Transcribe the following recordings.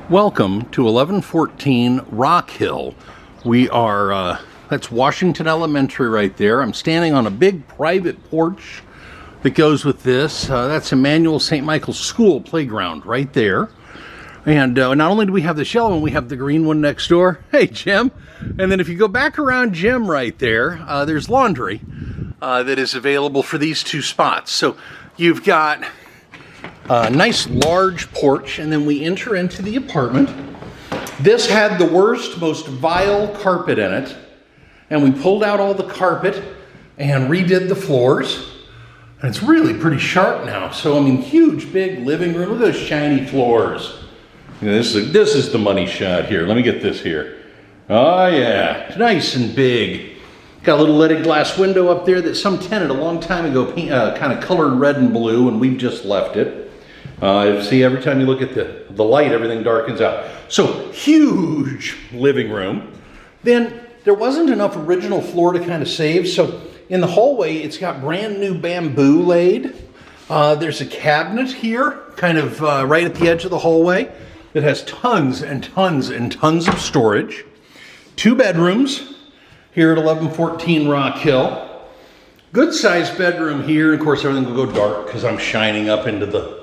Welcome to 1114 Rockhill. We are, that's Washington Elementary right there. I'm standing on a big private porch that goes with this. That's Emmanuel St. Michael's School playground right there. And not only do we have the yellow one, we have the green one next door. Hey, Jim. And then if you go back around Jim right there, there's laundry that is available for these two spots. So you've got a nice large porch, and then we enter into the apartment. This had the worst, most vile carpet in it, and we pulled out all the carpet and redid the floors, and it's really pretty sharp now. So I mean, huge big living room. Look at those shiny floors. You know, this is the money shot here. Let me get this here. Oh yeah, it's nice and big. Got a little leaded glass window up there that some tenant a long time ago kind of colored red and blue, and we've just left it. See, every time you look at the light, everything darkens out. So, huge living room. Then, there wasn't enough original floor to kind of save, so in the hallway, it's got brand new bamboo laid. There's a cabinet here, kind of right at the edge of the hallway, that has tons and tons and tons of storage. 2 bedrooms here at 1114 Rockhill. Good sized bedroom here. Of course, everything will go dark because I'm shining up into the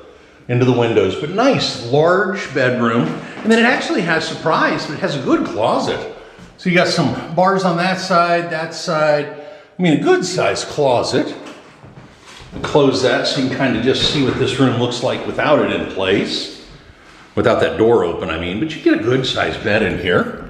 windows, but nice large bedroom. And then it actually has, surprise, but it has a good closet. So you got some bars on that side. I mean, a good sized closet. I'll close that so you can kind of just see what this room looks like without it in place. Without that door open, I mean, but you get a good sized bed in here.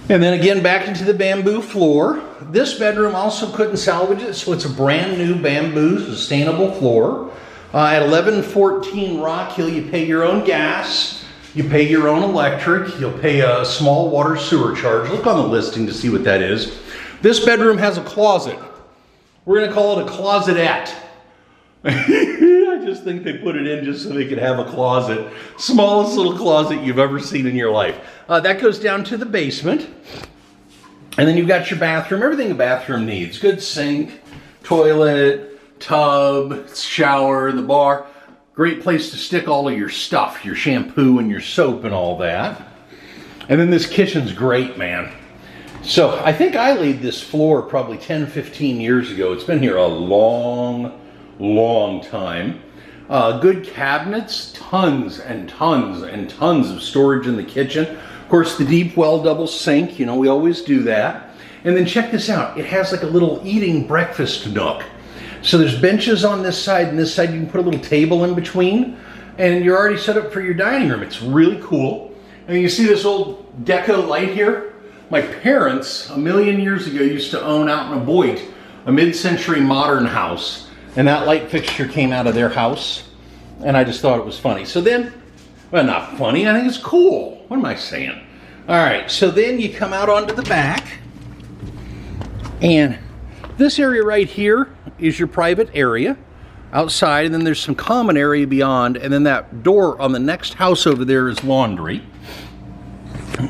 And then again, back into the bamboo floor. This bedroom also couldn't salvage it, so it's a brand new bamboo sustainable floor. At 1114 Rockhill, you pay your own gas, you pay your own electric, you'll pay a small water sewer charge. Look on the listing to see what that is. This bedroom has a closet. We're going to call it a closetette. I just think they put it in just so they could have a closet. Smallest little closet you've ever seen in your life. That goes down to the basement. And then you've got your bathroom, everything a bathroom needs. Good sink, toilet, tub, shower, the bar. Great place to stick all of your stuff, your shampoo and your soap and all that. And then this kitchen's great, man. So I think I laid this floor probably 10, 15 years ago. It's been here a long, long time. Good cabinets, tons and tons and tons of storage in the kitchen. Of course, the deep well double sink, you know, we always do that. And then check this out. It has like a little eating breakfast nook. So there's benches on this side, and this side you can put a little table in between, and you're already set up for your dining room. It's really cool. And you see this old deco light here? My parents, a million years ago, used to own out in Aboit, a mid-century modern house, and that light fixture came out of their house, and I just thought it was funny. So then, well, not funny, I think it's cool. What am I saying? All right, so then you come out onto the back, and this area right here is your private area outside, and then there's some common area beyond, and then that door on the next house over there is laundry.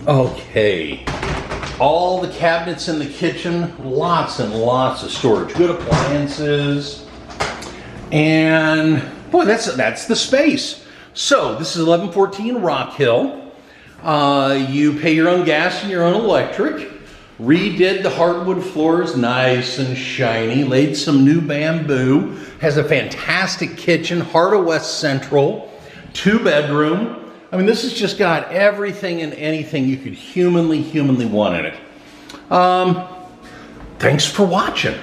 Okay, all the cabinets in the kitchen, lots and lots of storage, good appliances, and boy, that's the space. So this is 1114 Rockhill. You pay your own gas and your own electric. Redid the hardwood floors nice and shiny, laid some new bamboo, has a fantastic kitchen, heart of West Central, 2-bedroom. I mean, this has just got everything and anything you could humanly want in it. Thanks for watching.